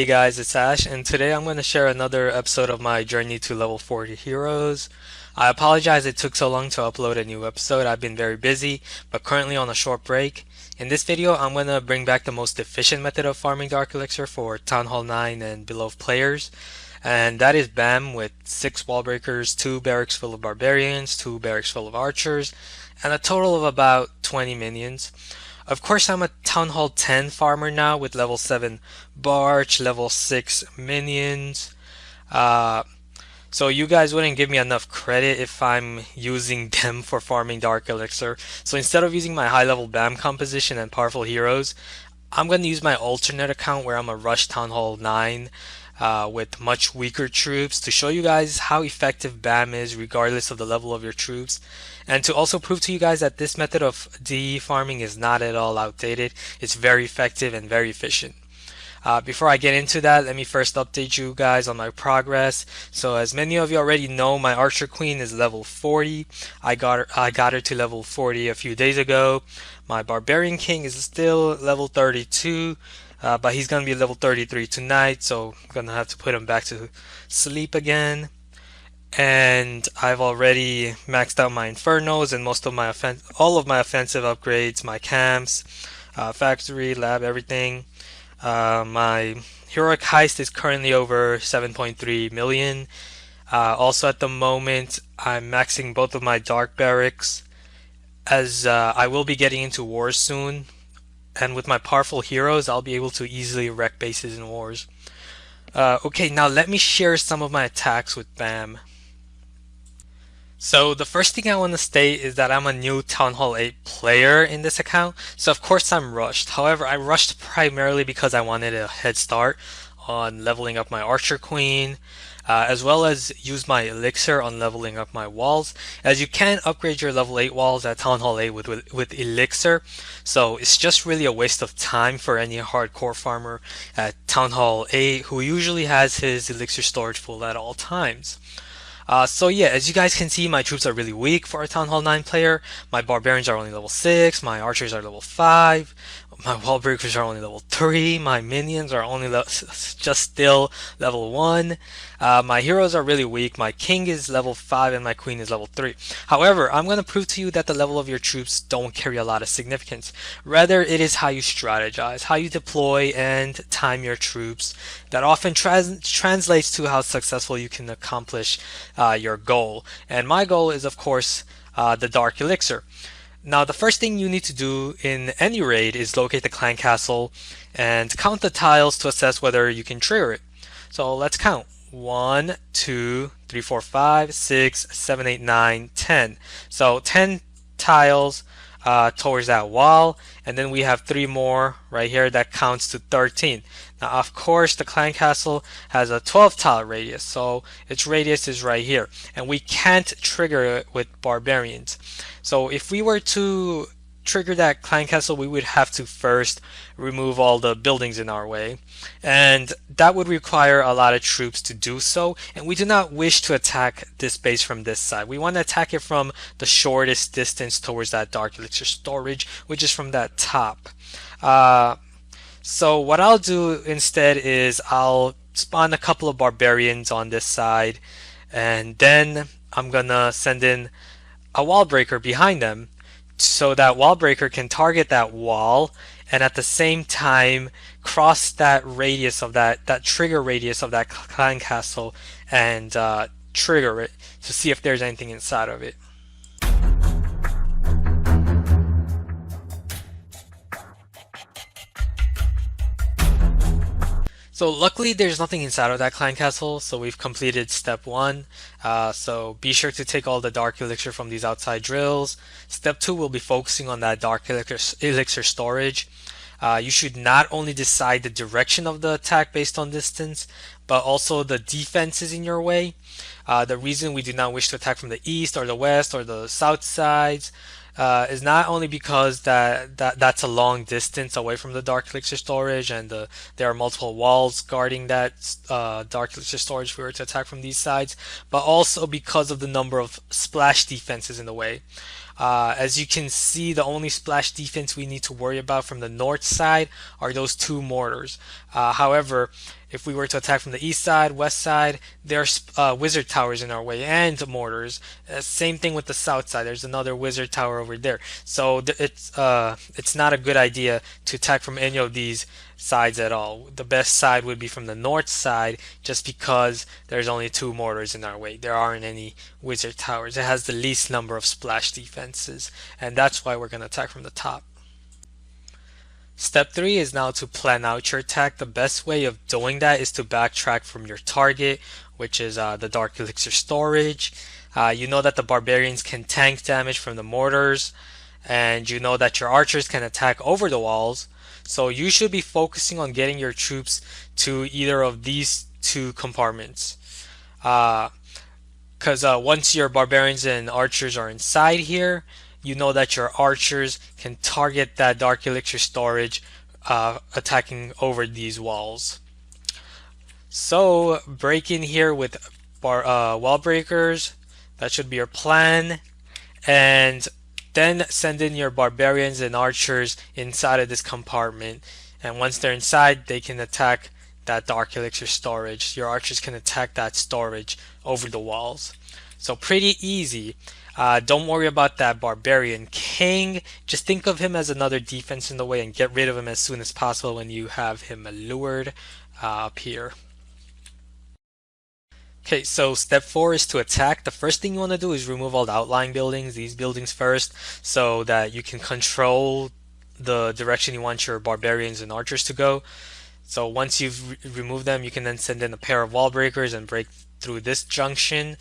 guys, it's Ash, and today I'm going to share another episode of my journey to level 40 heroes. I apologize it took so long to upload a new episode. I've been very busy, but currently on a short break. In this video, I'm going to bring back the most efficient method of farming Dark Elixir for Town Hall 9 and below players. And that is BEM with 6 wall breakers, 2 barracks full of barbarians, 2 barracks full of archers, and a total of about 20 minions. Of course, I'm a Town Hall 10 farmer now with level 7 Barch, level 6 minions. So you guys wouldn't give me enough credit if I'm using them for farming Dark Elixir. So instead of using my high level BAM composition and powerful heroes, I'm going to use my alternate account where I'm a rush Town Hall 9 with much weaker troops to show you guys how effective BAM is regardless of the level of your troops, and to also prove to you guys that this method of DE farming is not at all outdated. It's very effective and very efficient. Before I get into that, let me first update you guys on my progress. So as many of you already know, my Archer Queen is level 40. I got her to level 40 a few days ago. My Barbarian King is still level 32. But he's gonna be level 33 tonight, so I'm gonna have to put him back to sleep again. And I've already maxed out my Infernos and most of my all of my offensive upgrades, my camps, factory, lab, everything. My heroic heist is currently over 7.3 million. Also at the moment, I'm maxing both of my dark barracks, as I will be getting into wars soon. And with my powerful heroes, I'll be able to easily wreck bases in wars. Okay, now let me share some of my attacks with BAM. So the first thing I want to state is that I'm a new Town Hall 8 player in this account, so of course I'm rushed. However, I rushed primarily because I wanted a head start on leveling up my Archer Queen, as well as use my elixir on leveling up my walls, as you can upgrade your level 8 walls at Town Hall 8 with elixir. So it's just really a waste of time for any hardcore farmer at Town Hall 8 who usually has his elixir storage full at all times. So yeah, as you guys can see, my troops are really weak for a Town Hall 9 player. My Barbarians are only level 6, my Archers are level 5, my Wall Breakers are only level 3, my Minions are only just still level 1. My heroes are really weak, my King is level 5 and my Queen is level 3. However, I'm going to prove to you that the level of your troops don't carry a lot of significance. Rather, it is how you strategize, how you deploy and time your troops that often translates to how successful you can accomplish your goal. And my goal is, of course, the Dark Elixir. Now, the first thing you need to do in any raid is locate the clan castle and count the tiles to assess whether you can trigger it. So let's count. 1, 2, 3, 4, 5, 6, 7, 8, 9, 10. So 10 tiles towards that wall, and then we have 3 more right here that counts to 13. Now, of course, the clan castle has a 12 tile radius, so its radius is right here, and we can't trigger it with barbarians. So if we were to trigger that clan castle, we would have to first remove all the buildings in our way, and that would require a lot of troops to do so, and we do not wish to attack this base from this side. We want to attack it from the shortest distance towards that Dark Elixir storage, which is from that top. So what I'll do instead is I'll spawn a couple of barbarians on this side, and then I'm gonna send in a wall breaker behind them so that wall breaker can target that wall and at the same time cross that radius of that trigger radius of that clan castle and trigger it to see if there's anything inside of it. So luckily there's nothing inside of that clan castle, so we've completed step 1. So be sure to take all the Dark Elixir from these outside drills. Step 2 will be focusing on that Dark Elixir storage. You should not only decide the direction of the attack based on distance, but also the defenses in your way. The reason we do not wish to attack from the east or the west or the south sides is not only because that's a long distance away from the Dark Elixir storage, and there are multiple walls guarding that Dark Elixir storage if we were to attack from these sides, but also because of the number of splash defenses in the way. As you can see, the only splash defense we need to worry about from the north side are those 2 mortars. However, if we were to attack from the east side, west side, there's wizard towers in our way and mortars. Same thing with the south side. There's another wizard tower over there. So it's not a good idea to attack from any of these sides at all. The best side would be from the north side, just because there's only two mortars in our way. There aren't any wizard towers. It has the least number of splash defenses, and that's why we're going to attack from the top. Step 3 is now to plan out your attack. The best way of doing that is to backtrack from your target, which is the Dark Elixir storage. You know that the Barbarians can tank damage from the mortars, and you know that your archers can attack over the walls. So you should be focusing on getting your troops to either of these two compartments. Because once your Barbarians and archers are inside here, you know that your archers can target that Dark Elixir storage, attacking over these walls. So break in here with wall breakers. That should be your plan. And then send in your Barbarians and archers inside of this compartment. And once they're inside, they can attack that Dark Elixir storage. Your archers can attack that storage over the walls. So pretty easy. Don't worry about that Barbarian King. Just think of him as another defense in the way and get rid of him as soon as possible when you have him lured up here. Okay, so step 4 is to attack. The first thing you want to do is remove all the outlying buildings, these buildings first, so that you can control the direction you want your Barbarians and archers to go. So once you've removed them, you can then send in a pair of wall breakers and break through this junction.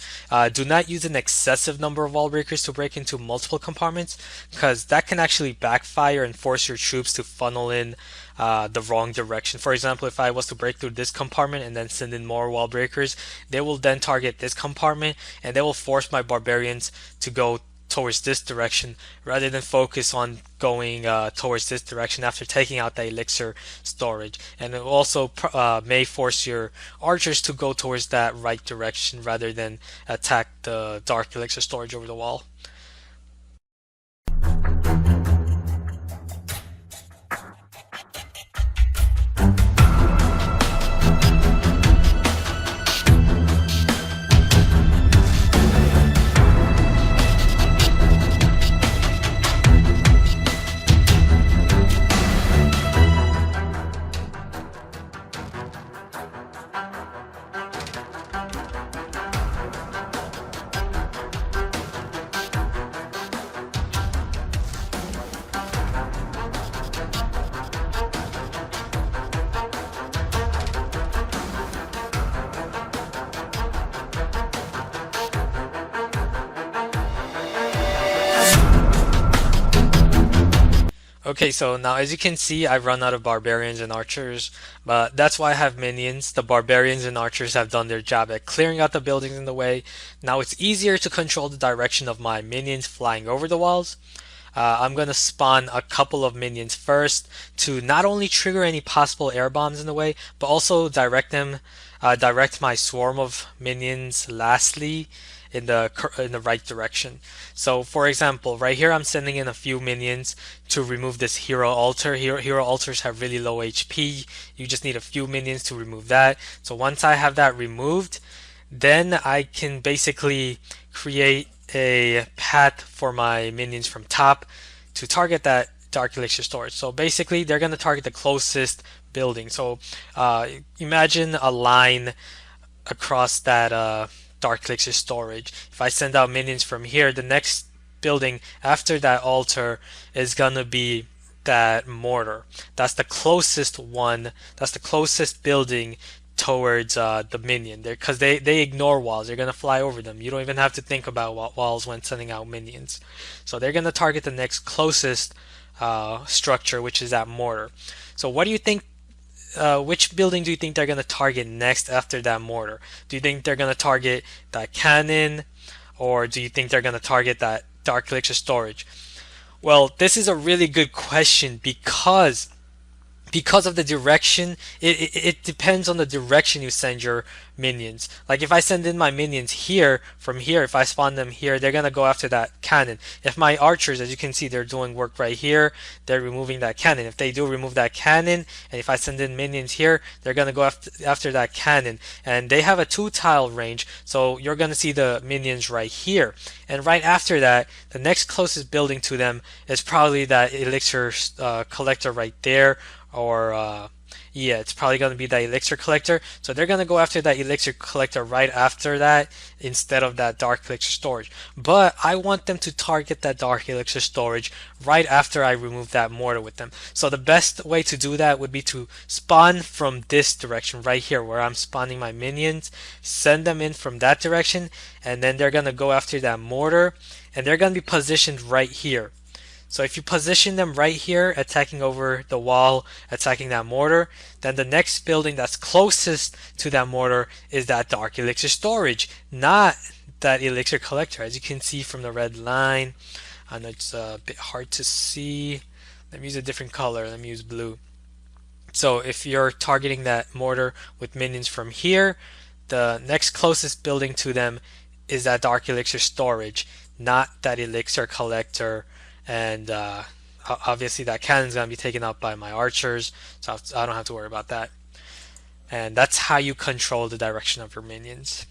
Do not use an excessive number of wall breakers to break into multiple compartments, because that can actually backfire and force your troops to funnel in the wrong direction. For example, if I was to break through this compartment and then send in more wall breakers, they will then target this compartment and they will force my Barbarians to go towards this direction rather than focus on going towards this direction after taking out the elixir storage. And it also may force your archers to go towards that right direction rather than attack the dark elixir storage over the wall. Okay, so now as you can see, I've run out of Barbarians and Archers, but that's why I have minions. The Barbarians and Archers have done their job at clearing out the buildings in the way. Now it's easier to control the direction of my minions flying over the walls. I'm going to spawn a couple of minions first to not only trigger any possible air bombs in the way, but also direct my swarm of minions lastly in the right direction. So for example, right here I'm sending in a few minions to remove this hero altar. Hero altars have really low HP. You just need a few minions to remove that. So once I have that removed, then I can basically create a path for my minions from top to target that dark elixir storage. So basically they're going to target the closest building. So imagine a line across that dark elixir storage. If I send out minions from here, the next building after that altar is gonna be that mortar. That's the closest one. That's the closest building towards the minion there, because they ignore walls. They're gonna fly over them. You don't even have to think about walls when sending out minions. So they're gonna target the next closest structure, which is that mortar. So what do you think? Which building do you think they're going to target next after that mortar? Do you think they're going to target that cannon, or do you think they're going to target that dark elixir storage? Well, this is a really good question because of the direction. It depends on the direction you send your minions. Like if I send in my minions here, from here, if I spawn them here, they're gonna go after that cannon. If my archers, as you can see, they're doing work right here, they're removing that cannon. If they do remove that cannon, and if I send in minions here, they're gonna go after that cannon. And they have a 2-tile range, so you're gonna see the minions right here. And right after that, the next closest building to them is probably that elixir collector right there, or yeah, it's probably going to be that elixir collector. So they're going to go after that elixir collector right after that instead of that dark elixir storage. But I want them to target that dark elixir storage right after I remove that mortar with them. So the best way to do that would be to spawn from this direction right here where I'm spawning my minions, send them in from that direction, and then they're going to go after that mortar, and they're going to be positioned right here. So if you position them right here, attacking over the wall, attacking that mortar, then the next building that's closest to that mortar is that dark elixir storage, not that elixir collector. As you can see from the red line, I know it's a bit hard to see. Let me use a different color. Let me use blue. So if you're targeting that mortar with minions from here, the next closest building to them is that dark elixir storage, not that elixir collector. And obviously that cannon's going to be taken out by my archers, so I don't have to worry about that. And that's how you control the direction of your minions.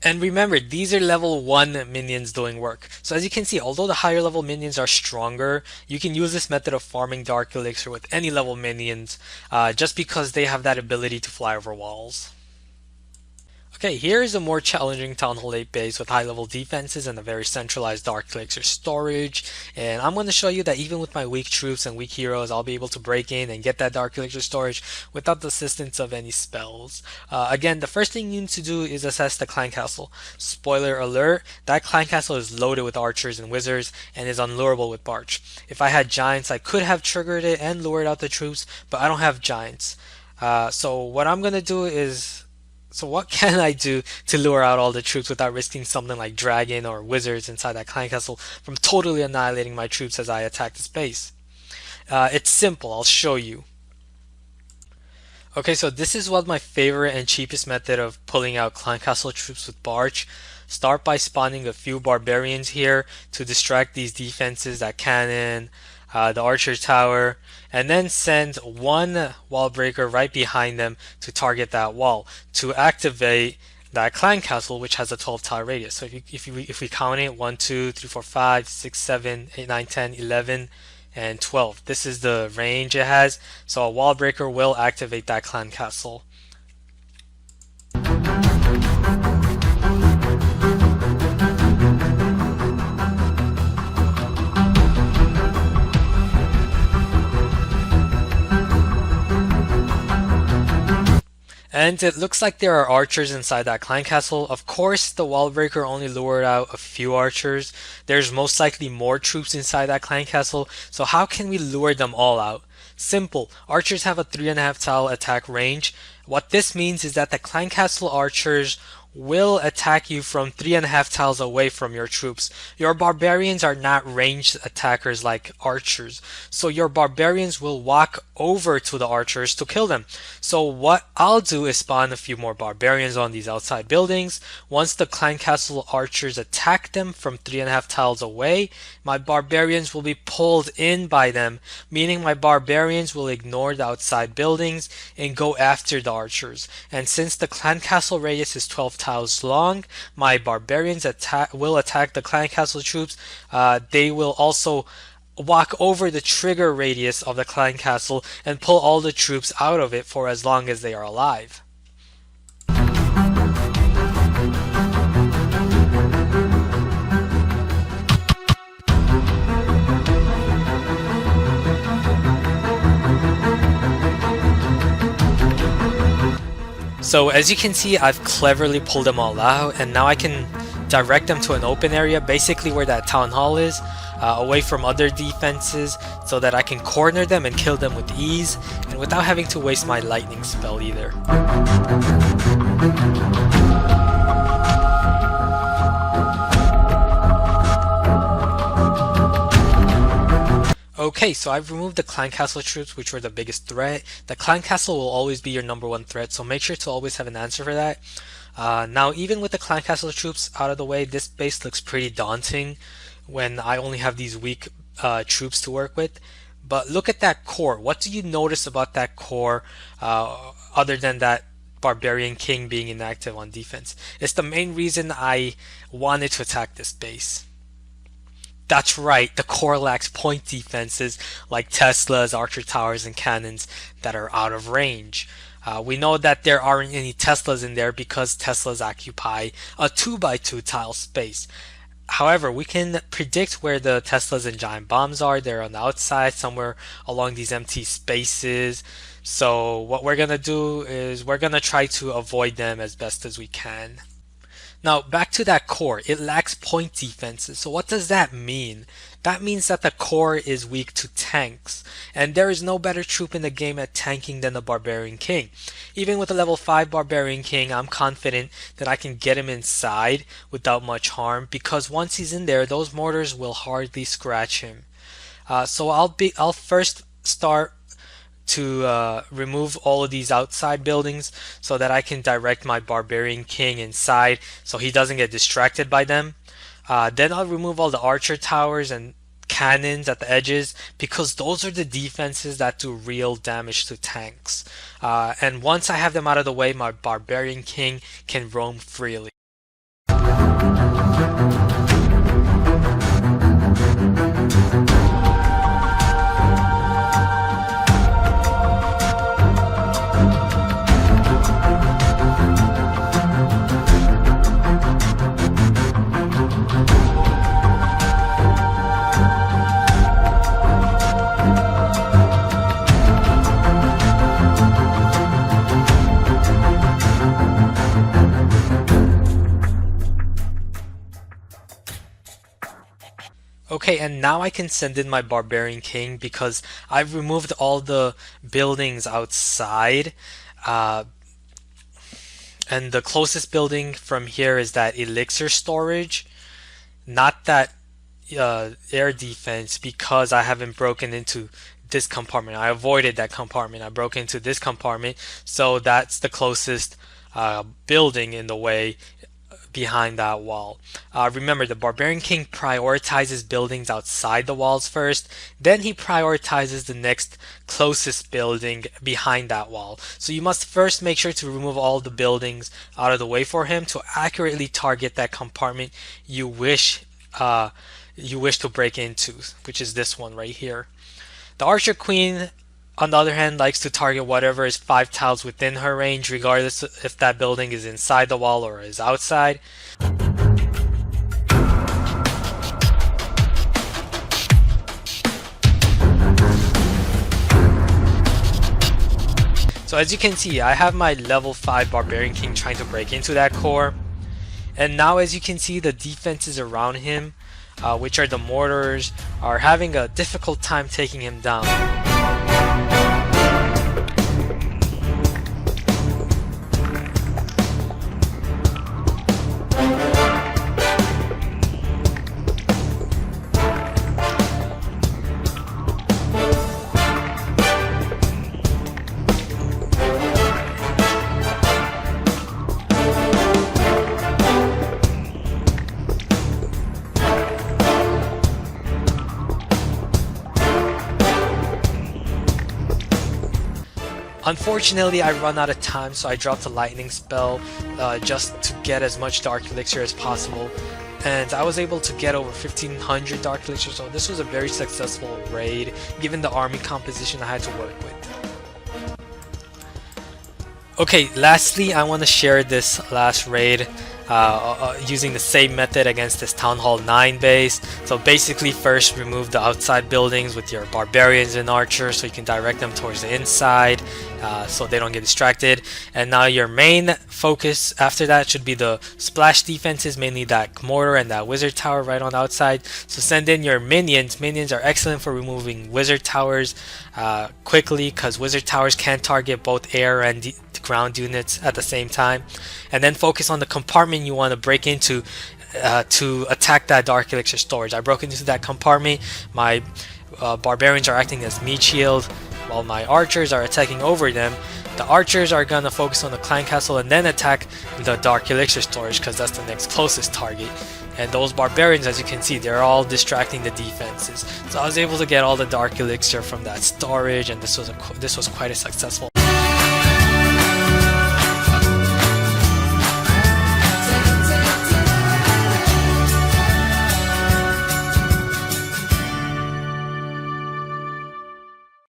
And remember, these are level 1 minions doing work. So as you can see, although the higher level minions are stronger, you can use this method of farming Dark Elixir with any level minions, just because they have that ability to fly over walls. Okay, here is a more challenging Town Hall 8 base with high level defenses and a very centralized Dark Elixir storage. And I'm going to show you that even with my weak troops and weak heroes, I'll be able to break in and get that Dark Elixir storage without the assistance of any spells. Again, the first thing you need to do is assess the clan castle. Spoiler alert, that clan castle is loaded with archers and wizards and is unlurable with Barch. If I had giants, I could have triggered it and lured out the troops, but I don't have giants. So what I'm going to do is... So what can I do to lure out all the troops without risking something like dragon or wizards inside that clan castle from totally annihilating my troops as I attack this base? It's simple, I'll show you. Okay, so this is what my favorite and cheapest method of pulling out clan castle troops with Barch. Start by spawning a few barbarians here to distract these defenses, that cannon, the archer tower, and then send one wall breaker right behind them to target that wall to activate that clan castle, which has a 12-tile radius. So if we count it, 1, 2, 3, 4, 5, 6, 7, 8, 9, 10, 11, and 12. This is the range it has. So a wall breaker will activate that clan castle. And it looks like there are archers inside that clan castle. Of course, the wall breaker only lured out a few archers. There's most likely more troops inside that clan castle. So how can we lure them all out? Simple. Archers have a 3.5 tile attack range. What this means is that the clan castle archers will attack you from 3.5 tiles away from your troops. Your barbarians are not ranged attackers like archers, so your barbarians will walk over to the archers to kill them. So what I'll do is spawn a few more barbarians on these outside buildings. Once the clan castle archers attack them from 3.5 tiles away, my barbarians will be pulled in by them, meaning my barbarians will ignore the outside buildings and go after the archers. And since the clan castle radius is 12 tiles long, my barbarians will attack the clan castle troops. They will also walk over the trigger radius of the clan castle and pull all the troops out of it for as long as they are alive. So as you can see, I've cleverly pulled them all out, and now I can direct them to an open area, basically where that town hall is, away from other defenses, so that I can corner them and kill them with ease, and without having to waste my lightning spell either. Okay, so I've removed the clan castle troops, which were the biggest threat. The clan castle will always be your #1 threat, so make sure to always have an answer for that. Now, even with the clan castle troops out of the way, this base looks pretty daunting when I only have these weak troops to work with. But look at that core. What do you notice about that core other than that Barbarian King being inactive on defense? It's the main reason I wanted to attack this base. That's right, the core lacks point defenses like Teslas, archer towers, and cannons that are out of range. We know that there aren't any Teslas in there because Teslas occupy a 2x2 tile space. However, we can predict where the Teslas and giant bombs are. They're on the outside, somewhere along these empty spaces. So what we're going to do is we're going to try to avoid them as best as we can. Now, back to that core. It lacks point defenses. So what does that mean? That means that the core is weak to tanks. And there is no better troop in the game at tanking than the Barbarian King. Even with a level 5 Barbarian King, I'm confident that I can get him inside without much harm, because once he's in there, those mortars will hardly scratch him. So I'll first start to remove all of these outside buildings so that I can direct my Barbarian King inside so he doesn't get distracted by them. Then I'll remove all the archer towers and cannons at the edges, because those are the defenses that do real damage to tanks. And once I have them out of the way, my Barbarian King can roam freely. Okay, and now I can send in my Barbarian King because I've removed all the buildings outside. And the closest building from here is that elixir storage, not that air defense, because I haven't broken into this compartment. I avoided that compartment. I broke into this compartment, so that's the closest building in the way behind that wall. Remember, the Barbarian King prioritizes buildings outside the walls first, then he prioritizes the next closest building behind that wall. So you must first make sure to remove all the buildings out of the way for him to accurately target that compartment you wish to break into, which is this one right here. The Archer Queen, on the other hand, likes to target whatever is 5 tiles within her range, regardless if that building is inside the wall or is outside. So as you can see, I have my level 5 Barbarian King trying to break into that core. And now as you can see, the defenses around him, which are the mortars, are having a difficult time taking him down. Unfortunately, I run out of time, so I dropped a lightning spell just to get as much dark elixir as possible, and I was able to get over 1500 dark elixir, so this was a very successful raid given the army composition I had to work with. Okay, lastly, I want to share this last raid. using the same method against this Town Hall 9 base. So basically, first remove the outside buildings with your Barbarians and Archers so you can direct them towards the inside so they don't get distracted. And now your main focus after that should be the splash defenses, mainly that mortar and that wizard tower right on the outside. So send in your minions. Minions are excellent for removing wizard towers quickly, because wizard towers can target both air and ground units at the same time. And then focus on the compartment you want to break into to attack that dark elixir storage. I broke into that compartment. My barbarians are acting as meat shield, while my archers are attacking over them. The archers are gonna focus on the clan castle and then attack the dark elixir storage, because that's the next closest target. And those barbarians, as you can see, they're all distracting the defenses. So I was able to get all the dark elixir from that storage, and this was quite a successful